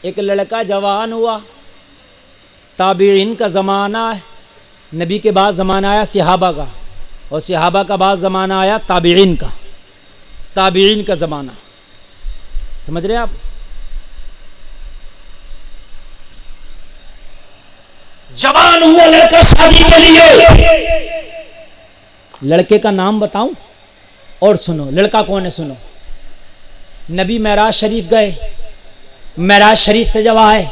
ایک لڑکا جوان ہوا، تابعین کا زمانہ ہے، نبی کے بعد زمانہ آیا صحابہ کا، اور صحابہ کا بعد زمانہ آیا تابعین کا زمانہ، سمجھ رہے ہیں آپ؟ جوان ہوا لڑکا شادی کے لیے، لڑکے کا نام بتاؤں اور سنو لڑکا کون ہے سنو۔ نبی معراج شریف گئے، معراج شریف سے جب آئے،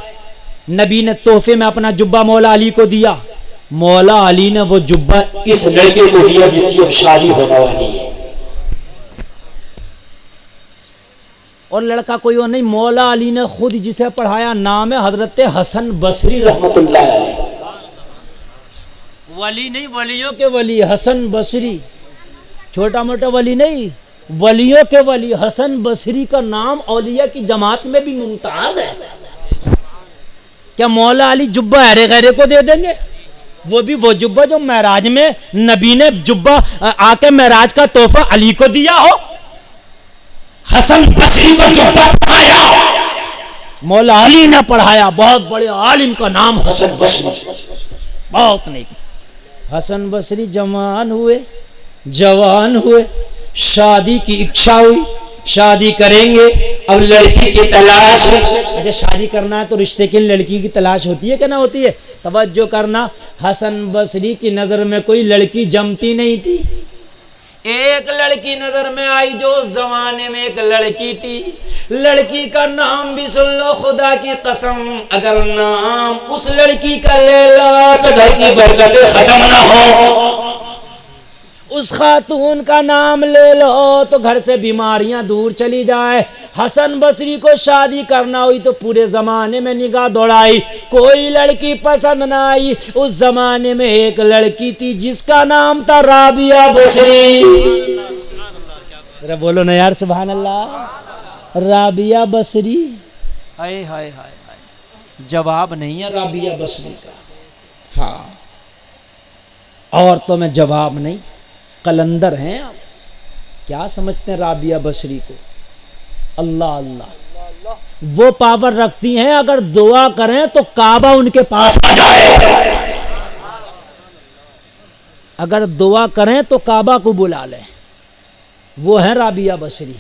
نبی نے تحفے میں اپنا جبہ مولا علی کو دیا، مولا علی نے وہ جبہ اس لڑکے کو دیا جس کی اب شادی ہونے والی ہے، اور لڑکا کوئی اور نہیں، مولا علی نے خود جسے پڑھایا، نام ہے حضرت حسن بصری رحمت اللہ علیہ، ولی نہیں، ولیوں کے ولی حسن بصری، چھوٹا موٹا ولی نہیں، ولیوں کے ولی حسن بصری کا نام اولیاء کی جماعت میں بھی ممتاز ہے۔ کیا مولا علی جبہ ارے غیرے کو دے دیں گے؟ وہ بھی وہ جبہ جو معراج میں نبی نے جبہ آ کے معراج کا تحفہ علی کو دیا ہو، حسن بصری کو جبہ پڑھایا، مولا علی نے پڑھایا، بہت بڑے عالم کا نام حسن بصری، بہت نیک۔ حسن بصری جوان ہوئے، شادی کی اچھا ہوئی، شادی کریں گے، اب لڑکی کی تلاش، اچھا شادی کرنا ہے تو رشتے کے لڑکی کی تلاش ہوتی ہے کہ نہ ہوتی ہے؟ توجہ کرنا، حسن بصری کی نظر میں کوئی لڑکی جمتی نہیں تھی، ایک لڑکی نظر میں آئی جو اس زمانے میں ایک لڑکی تھی، لڑکی کا نام بھی سن لو، خدا کی قسم اگر نام اس لڑکی کا لے لو تو گھر کی برکتیں ختم نہ ہو، اس خاتون کا نام لے لو تو گھر سے بیماریاں دور چلی جائے۔ حسن بصری کو شادی کرنا ہوئی تو پورے زمانے میں نگاہ دوڑائی، کوئی لڑکی پسند نہ آئی، اس زمانے میں ایک لڑکی تھی جس کا نام تھا رابعہ بصری، ذرا بولو نا یار سبحان اللہ، رابعہ بصری، ہائے ہائے ہائے ہائے، جواب نہیں ہے رابعہ بصری کا، ہاں عورتوں میں جواب نہیں، قلندر ہیں آپ، کیا سمجھتے ہیں رابعہ بصری کو؟ اللہ اللہ، وہ پاور رکھتی ہیں اگر دعا کریں تو کعبہ ان کے پاس آ جائے، اگر دعا کریں تو کعبہ کو بلا لیں، وہ ہیں رابعہ بصری۔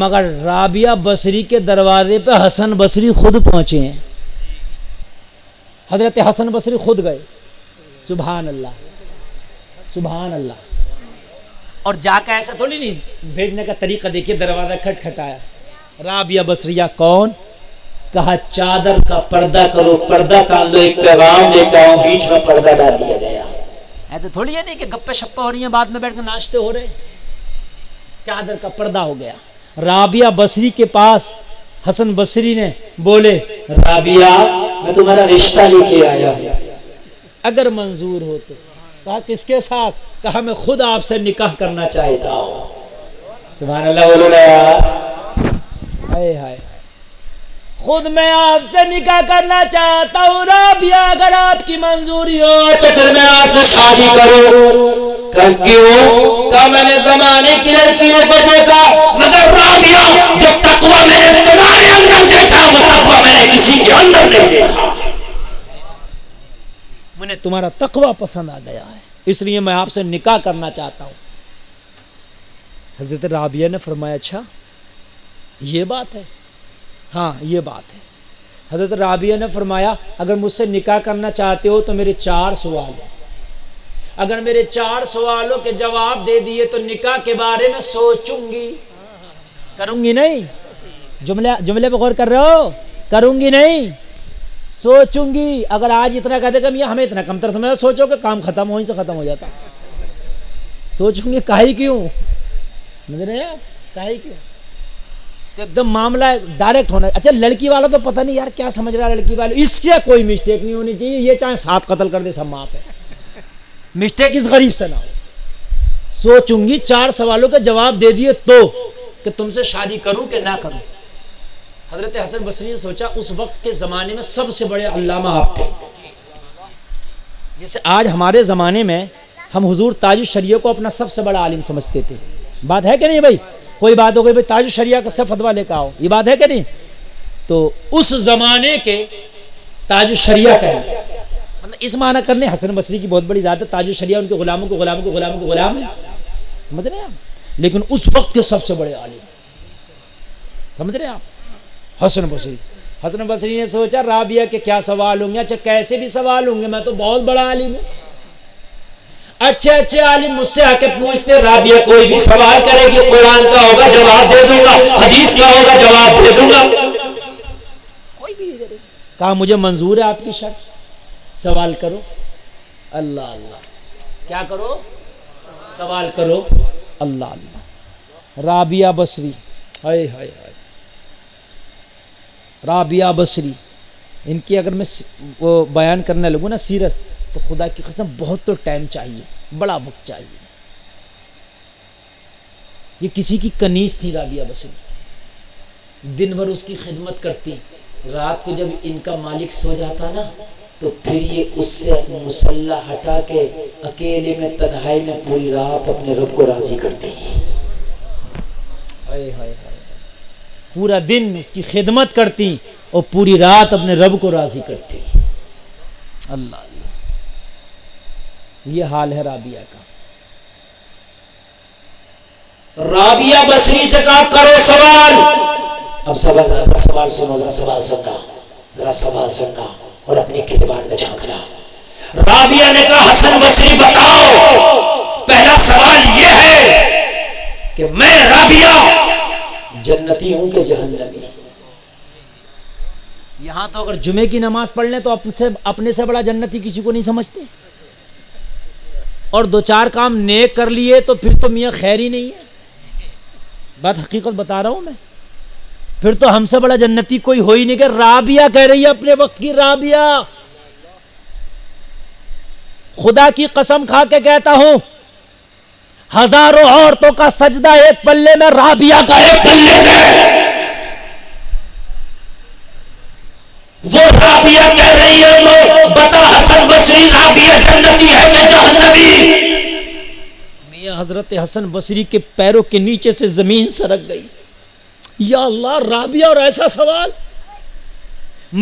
مگر رابعہ بصری کے دروازے پہ حسن بصری خود پہنچے ہیں، حضرت حسن بصری خود گئے، سبحان اللہ سبحان اللہ، اور جا کے ایسا تھوڑی نہیں بھیجنے کا طریقہ دیکھیے، دروازہ کھٹکھٹایا، رابعہ بصریہ کون؟ کہا چادر کا پردہ کرو، پردہ تان لو، ایک پیغام لے کے آؤ، بیچ میں پردہ ڈال دیا گیا، ایسا تھوڑی ہے نہیں کہ گپے شپے ہو رہی ہیں، بعد میں بیٹھ کے ناشتے ہو رہے، چادر کا پردہ ہو گیا۔ رابعہ بصری کے پاس حسن بصری نے بولے، رابعہ میں تمہارا رشتہ لے کے آیا ہوں، اگر منظور ہو تو۔ کہا کس کے ساتھ؟ کہا میں خود آپ سے نکاح کرنا چاہتا ہوں، سبحان اللہ بولو نا یار، ہائے ہائے، خود میں آپ سے نکاح کرنا چاہتا ہوں رابعہ، اگر آپ کی منظوری ہو تو پھر میں آپ سے شادی کروں۔ کہ کیوں؟ کہا میں نے زمانے کی لڑکیوں کو دیکھا، مگر رابعہ جو تقوی میں نے تمہارے اندر دیکھا وہ تقوی میں نے کسی کے اندر نہیں دیکھا، مجھے تمہارا تقوی پسند آ گیا ہے، اس لیے میں آپ سے نکاح کرنا چاہتا ہوں۔ حضرت رابعہ نے فرمایا اچھا یہ بات ہے؟ ہاں یہ بات ہے۔ حضرت رابعہ نے فرمایا اگر مجھ سے نکاح کرنا چاہتے ہو تو میرے 4 سوال ہیں، اگر میرے 4 سوالوں کے جواب دے دیے تو نکاح کے بارے میں سوچوں گی، کروں گی نہیں، جملے پہ غور کر رہے ہو، کروں گی نہیں سوچوں گی۔ اگر آج اتنا کہتے کہ ہمیں اتنا کمتر سمجھا، سوچو کہ کام ختم وہیں سے ختم ہو جاتا، سوچوں گی کاہی کیوں، سمجھ رہے ہیں کاہی کیوں، تو ایک دم معاملہ ڈائریکٹ ہونا۔ اچھا لڑکی والا تو پتہ نہیں یار کیا سمجھ رہا ہے لڑکی والا، اس سے کوئی مسٹیک نہیں ہونی چاہیے، یہ چاہے 7 قتل کر دے سب معاف ہے، مسٹیک اس غریب سے نہ ہو۔ سوچوں گی، 4 سوالوں کے جواب دے دیے تو کہ تم سے شادی کروں کہ نہ کروں۔ حضرت حسن بصری نے سوچا اس وقت کے زمانے میں سب سے بڑے علامہ آپ تھے، جیسے آج ہمارے زمانے میں ہم حضور تاج الشریعہ کو اپنا سب سے بڑا عالم سمجھتے تھے، بات ہے کہ نہیں بھائی؟ کوئی بات ہو گئی بھائی تاج الشریعہ کا سے فتویٰ لے کے آؤ، یہ بات ہے کہ نہیں؟ تو اس زمانے کے تاج الشریعہ کہنا، مطلب اس معنی کرنے حسن بصری کی بہت بڑی ذات ہے، تاج الشریعہ ان کے غلاموں کے غلاموں کے غلاموں کے غلام ہیں، سمجھ رہے ہیں آپ، لیکن اس وقت کے سب سے بڑے عالم، سمجھ رہے ہیں آپ، حسن بصری۔ حسن بصری نے سوچا رابعہ کے کیا سوال ہوں گے، اچھا کیسے بھی سوال ہوں گے، میں تو بہت بڑا عالم ہوں، اچھے اچھے عالم مجھ سے آ کے پوچھتے رابعہ کوئی بھی سوال کرے گی قرآن کا ہوگا جواب دے دوں گا، حدیث کا ہوگا جواب دے دوں گا، کوئی بھی کرے۔ کہا مجھے منظور ہے آپ کی شرط، سوال کرو۔ اللہ اللہ، کیا کرو؟ سوال کرو۔ اللہ اللہ، رابعہ بصری، ہائے ہائے ہائے، رابعہ بصری، ان کی اگر میں وہ بیان کرنے لگوں نا سیرت، تو خدا کی قسم بہت تو ٹائم چاہیے، بڑا وقت چاہیے۔ یہ کسی کی کنیز تھی رابعہ بصری، دن بھر اس کی خدمت کرتی، رات کو جب ان کا مالک سو جاتا نا تو پھر یہ اس سے اپنا مسلح ہٹا کے اکیلے میں تنہائی میں پوری رات اپنے رب کو راضی کرتی، پورا دن اس کی خدمت کرتی اور پوری رات اپنے رب کو راضی کرتی۔ اللہ اللہ، یہ حال ہے رابعہ کا۔ رابعہ بصری سے کہا کرو سوال، اب سوال سنو، ذرا سوال سننا، ذرا سوال سننا اور اپنے گریبان میں جھانکنا۔ رابعہ نے کہا حسن بصری بتاؤ، پہلا سوال یہ ہے کہ میں رابعہ جنتی ہوں کہ جہنمی؟ یہاں تو اگر جمعے کی نماز پڑھ لیں تو اپنے سے بڑا جنتی کسی کو نہیں سمجھتے، اور دو چار کام نیک کر لیے تو پھر تو میاں خیر ہی نہیں ہے، بات حقیقت بتا رہا ہوں میں، پھر تو ہم سے بڑا جنتی کوئی ہو ہی نہیں۔ کہ رابعہ کہہ رہی ہے اپنے وقت کی رابعہ، خدا کی قسم کھا کے کہتا ہوں ہزاروں عورتوں کا سجدہ ایک پلے میں، رابعہ کا ایک پلے میں۔ وہ رابعہ کہہ رہی ہے بتا حسن بصری رابعہ جنتی ہے کہ جہنمی؟ میاں حضرت حسن بصری کے پیروں کے نیچے سے زمین سرک گئی۔ یا اللہ، رابعہ اور ایسا سوال!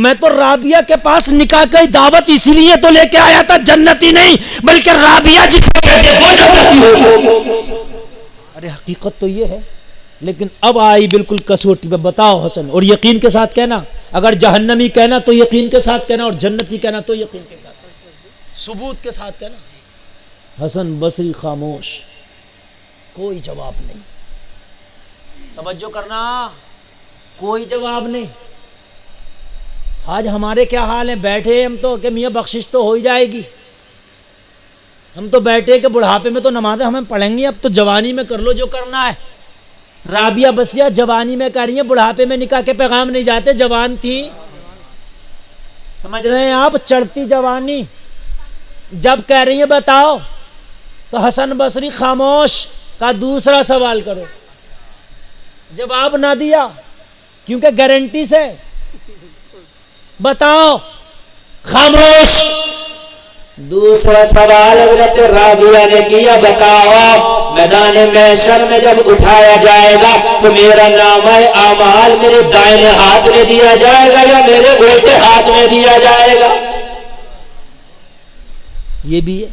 میں تو رابعہ کے پاس نکاح کی دعوت اسی لیے تو لے کے آیا تھا، جنتی نہیں بلکہ رابعہ جسے کہتے وہ جنتی ہوگی۔ ارے حقیقت تو یہ ہے، لیکن اب آئی بالکل کسوٹی پہ، بتاؤ حسن، اور یقین کے ساتھ کہنا، اگر جہنمی کہنا تو یقین کے ساتھ کہنا، اور جنتی کہنا تو یقین کے ساتھ، ثبوت کے ساتھ کہنا۔ حسن بصری خاموش، کوئی جواب نہیں، توجہ کرنا، کوئی جواب نہیں۔ آج ہمارے کیا حال ہیں، بیٹھے ہم تو کہ میاں بخشش تو ہو ہی جائے گی، ہم تو بیٹھے کہ بڑھاپے میں تو نمازیں ہمیں پڑھیں گی، اب تو جوانی میں کر لو جو کرنا ہے۔ رابعہ بصریہ جوانی میں کر رہی ہیں، بڑھاپے میں نکاح کے پیغام نہیں جاتے، جوان تھی، سمجھ رہے ہیں آپ، چڑھتی جوانی جب کہہ رہی ہیں بتاؤ، تو حسن بصری خاموش، کا دوسرا سوال کرو۔ جواب نہ دیا کیونکہ گارنٹی سے، بتاؤ، خاموش۔ دوسرا سوال حضرت رابعہ نے کیا، بتاؤ میدان محشر میں جب اٹھایا جائے گا تو میرا نامہ اعمال میرے دائیں ہاتھ میں دیا جائے گا یا میرے الٹے ہاتھ میں دیا جائے گا؟ یہ بھی ہے،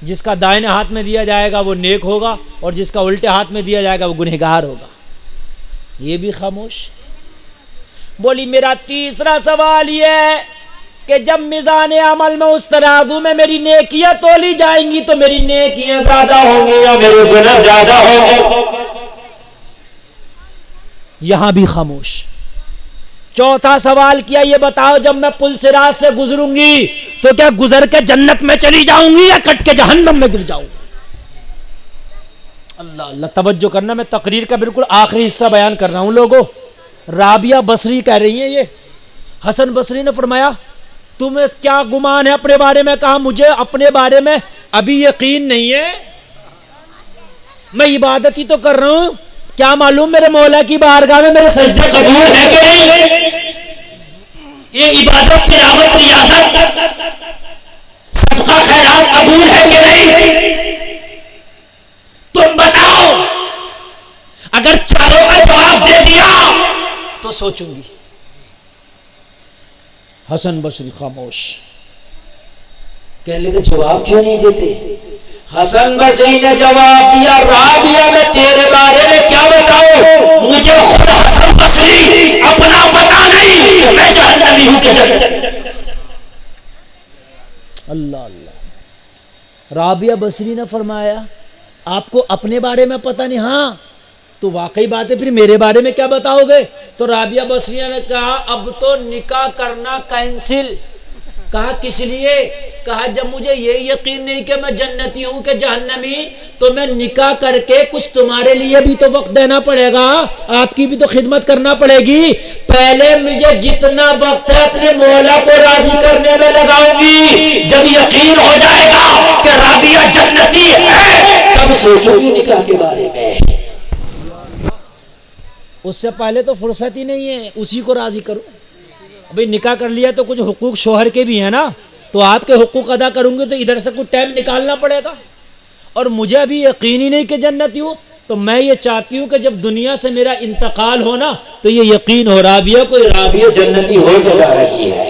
جس کا دائیں ہاتھ میں دیا جائے گا وہ نیک ہوگا، اور جس کا الٹے ہاتھ میں دیا جائے گا وہ گنہگار ہوگا۔ یہ بھی خاموش۔ بولی میرا تیسرا سوال یہ ہے کہ جب میزان عمل میں اس ترازو میں میری نیکیاں تولی جائیں گی تو میری نیکیاں زیادہ ہوں گی یا میرے گناہ زیادہ ہوں گے؟ یہاں بھی خاموش۔ چوتھا سوال کیا، یہ بتاؤ جب میں پل صراط سے گزروں گی تو کیا گزر کے جنت میں چلی جاؤں گی یا کٹ کے جہنم میں گر جاؤں گی؟ اللہ اللہ، توجہ کرنا، میں تقریر کا بالکل آخری حصہ بیان کر رہا ہوں لوگوں۔ رابعہ بصری کہہ رہی ہیں یہ، حسن بصری نے فرمایا تمہیں کیا گمان ہے اپنے بارے میں؟ کہا مجھے اپنے بارے میں ابھی یقین نہیں ہے، میں عبادت ہی تو کر رہا ہوں، کیا معلوم میرے مولا کی بارگاہ میں میرے سجدے قبول ہے کہ نہیں، یہ عبادت تلاوت ریاضت صدقہ خیرات قبول ہے کہ نہیں؟ تم بتاؤ۔ اگر چاروں کا جواب دے دیا تو سوچوں گی، حسن بصری خاموش، کہنے لگے جواب کیوں نہیں دیتے؟ حسن بصری نے جواب دیا، رابعہ میں تیرے بارے میں کیا بتاؤں، مجھے خود حسن بصری اپنا پتا نہیں کہ میں جہنمی ہوں کہ جنتی۔ اللہ اللہ۔ رابعہ بصری نے فرمایا آپ کو اپنے بارے میں پتہ نہیں؟ ہاں، تو واقعی بات ہے، پھر میرے بارے میں کیا بتاؤ گے؟ تو رابعہ بصریہ نے کہا اب تو نکاح کرنا کینسل۔ کہا کس لیے؟ کہا جب مجھے یہ یقین نہیں کہ میں جنتی ہوں کہ جہنمی، تو میں نکاح کر کے کچھ تمہارے لیے بھی تو وقت دینا پڑے گا، آپ کی بھی تو خدمت کرنا پڑے گی، پہلے مجھے جتنا وقت ہے اپنے مولا کو راضی کرنے میں لگاؤں گی، جب یقین ہو جائے گا کہ رابعہ جنتی ہے تب سوچوں گی نکاح کے بارے میں، اس سے پہلے تو فرصت ہی نہیں ہے، اسی کو راضی کروں۔ بھئی نکاح کر لیا تو کچھ حقوق شوہر کے بھی ہیں نا، تو آپ کے حقوق ادا کروں گے تو ادھر سے کچھ ٹائم نکالنا پڑے گا، اور مجھے ابھی یقین ہی نہیں کہ جنتی ہوں، تو میں یہ چاہتی ہوں کہ جب دنیا سے میرا انتقال ہونا تو یہ یقین ہو رابعہ کو رابعہ جنتی ہو کے جا رہی ہے۔